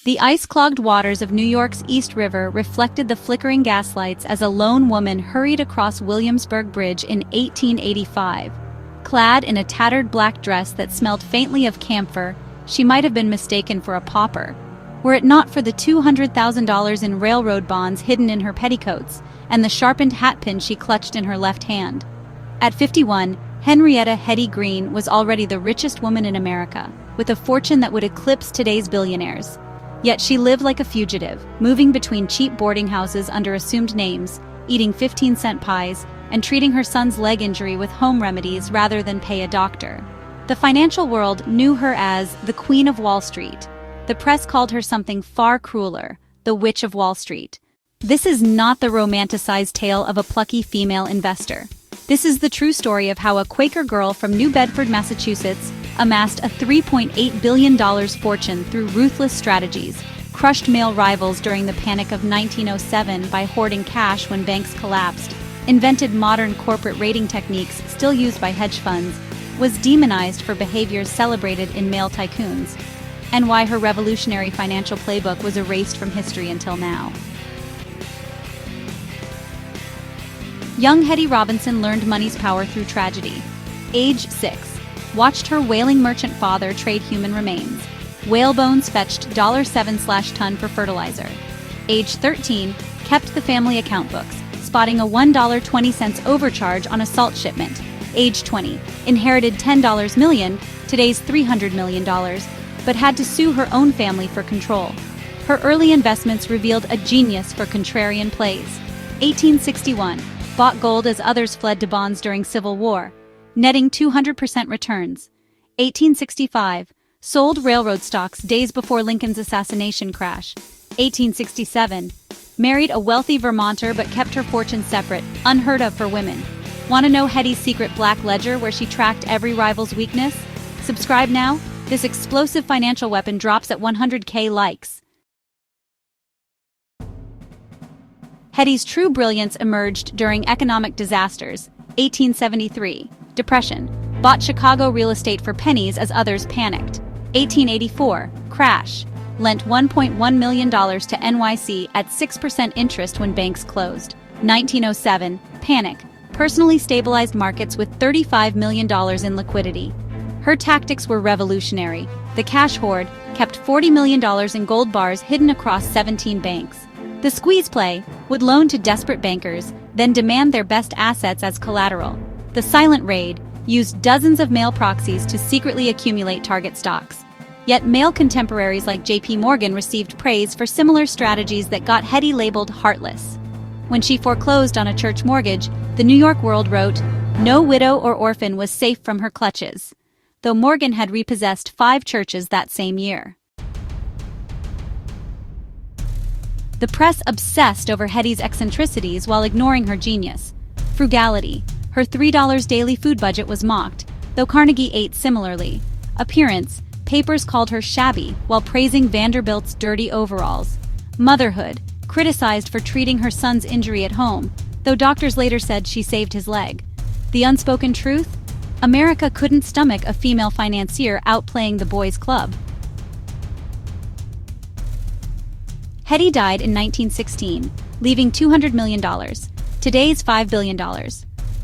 The ice-clogged waters of New York's East River reflected the flickering gaslights as a lone woman hurried across Williamsburg Bridge in 1885. Clad in a tattered black dress that smelled faintly of camphor, she might have been mistaken for a pauper, were it not for the $200,000 in railroad bonds hidden in her petticoats and the sharpened hatpin she clutched in her left hand. At 51, Henrietta Hetty Green was already the richest woman in America, with a fortune that would eclipse today's billionaires. Yet she lived like a fugitive, moving between cheap boarding houses under assumed names, eating 15-cent pies, and treating her son's leg injury with home remedies rather than pay a doctor. The financial world knew her as the Queen of Wall Street. The press called her something far crueler, the Witch of Wall Street. This is not the romanticized tale of a plucky female investor. This is the true story of how a Quaker girl from New Bedford, Massachusetts, amassed a $3.8 billion fortune through ruthless strategies, crushed male rivals during the Panic of 1907 by hoarding cash when banks collapsed, invented modern corporate rating techniques still used by hedge funds, was demonized for behaviors celebrated in male tycoons, and why her revolutionary financial playbook was erased from history until now. Young Hetty Robinson learned money's power through tragedy. Age 6. Watched her whaling merchant father trade human remains. Whale bones fetched $7/ton for fertilizer. Age 13, kept the family account books, spotting a $1.20 overcharge on a salt shipment. Age 20, inherited $10 million, today's $300 million, but had to sue her own family for control. Her early investments revealed a genius for contrarian plays. 1861, bought gold as others fled to bonds during Civil War, netting 200% returns. 1865, sold railroad stocks days before Lincoln's assassination crash. 1867, married a wealthy Vermonter but kept her fortune separate, unheard of for women. Want to know Hetty's secret black ledger where she tracked every rival's weakness? Subscribe now. This explosive financial weapon drops at 100K likes. Hetty's true brilliance emerged during economic disasters. 1873, Depression. Bought Chicago real estate for pennies as others panicked. 1884, Crash. Lent $1.1 million to NYC at 6% interest when banks closed. 1907, Panic. Personally stabilized markets with $35 million in liquidity. Her tactics were revolutionary. The cash hoard kept $40 million in gold bars hidden across 17 banks. The squeeze play would loan to desperate bankers, then demand their best assets as collateral. The silent raid used dozens of male proxies to secretly accumulate target stocks. Yet male contemporaries like J.P. Morgan received praise for similar strategies that got Hetty labeled heartless. When she foreclosed on a church mortgage, the New York World wrote, "No widow or orphan was safe from her clutches," though Morgan had repossessed 5 churches that same year. The press obsessed over Hetty's eccentricities while ignoring her genius. Frugality. Her $3 daily food budget was mocked, though Carnegie ate similarly. Appearance. Papers called her shabby while praising Vanderbilt's dirty overalls. Motherhood. Criticized for treating her son's injury at home, though doctors later said she saved his leg. The unspoken truth? America couldn't stomach a female financier outplaying the boys' club. Hetty died in 1916, leaving $200 million, today's $5 billion.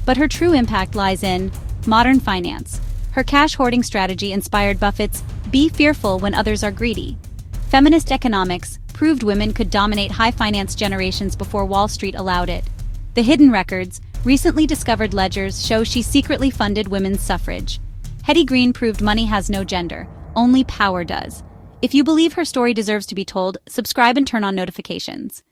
But her true impact lies in modern finance. Her cash hoarding strategy inspired Buffett's "Be fearful when others are greedy." Feminist economics proved women could dominate high finance generations before Wall Street allowed it. The hidden records, recently discovered ledgers show she secretly funded women's suffrage. Hetty Green proved money has no gender, only power does. If you believe her story deserves to be told, subscribe and turn on notifications.